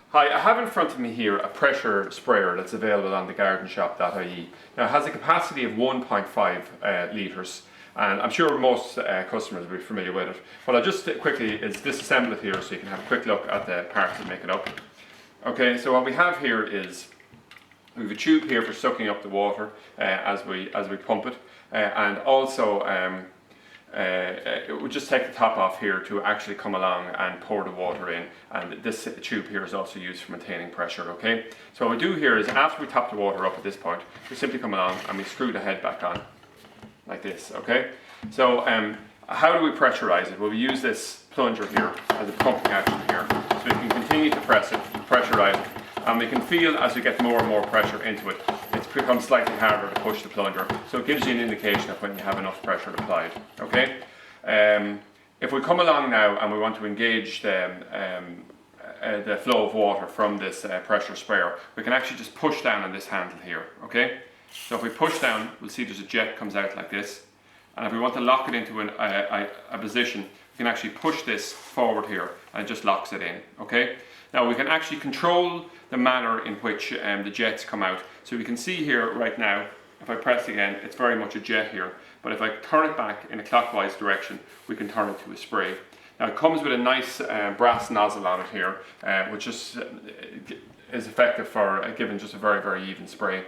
Hi, I have in front of me here a pressure sprayer that's available on thegardenshop.ie. Now it has a capacity of 1.5 litres, and I'm sure most customers will be familiar with it. What I'll just quickly is disassemble it here so you can have a quick look at the parts that make it up. Okay, so what we have here is we have a tube here for sucking up the water as we pump it, and also it would just take the top off here to actually come along and pour the water in, and this tube here is also used for maintaining pressure. Okay, so what we do here is after we top the water up at this point, we simply come along and we screw the head back on like this. Okay, so how do we pressurize it? Well, we use this plunger here as a pumping action here, so we can continue to pressurize it, and we can feel as we get more and more pressure into it, it becomes slightly harder to push the plunger, so it gives you an indication of when you have enough pressure applied. Okay, if we come along now and we want to engage the flow of water from this pressure sprayer, we can actually just push down on this handle here. Okay, so if we push down, we'll see there's a jet comes out like this, and if we want to lock it into a position, we can actually push this forward here and it just locks it in. Okay, now we can actually control the manner in which the jets come out. So we can see here right now, if I press again, it's very much a jet here, but if I turn it back in a clockwise direction, we can turn it to a spray. Now it comes with a nice brass nozzle on it here, which is effective for giving just a very even spray.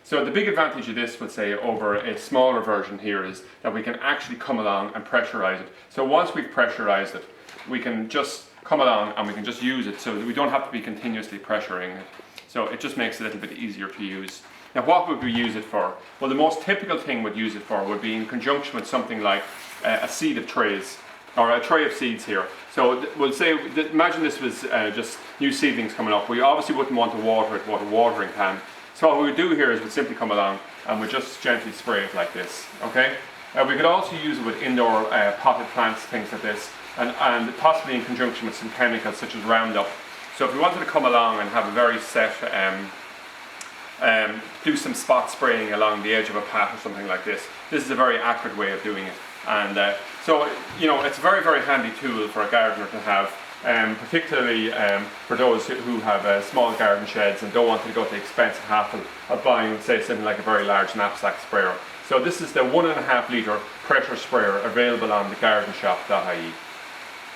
So the big advantage of this, would say, over a smaller version here is that we can actually come along and pressurize it. So once we've pressurized it, we can just come along and we can just use it, so that we don't have to be continuously pressuring it. So it just makes it a little bit easier to use. Now what would we use it for? Well, the most typical thing we'd use it for would be in conjunction with something like a seed of trays, or a tray of seeds here. So we'll say, imagine this was just new seedlings coming up. We obviously wouldn't want to water it with a watering can. So what we would do here is we'd simply come along and we'd just gently spray it like this. Okay? We could also use it with indoor potted plants, things like this, and possibly in conjunction with some chemicals such as Roundup. So if we wanted to come along and have a very set, do some spot spraying along the edge of a path or something like this, this is a very accurate way of doing it. And so, you know, it's a very handy tool for a gardener to have, particularly for those who have small garden sheds and don't want to go to the expensive hassle of buying, say, something like a very large knapsack sprayer. So this is the 1.5 litre pressure sprayer available on thegardenshop.ie.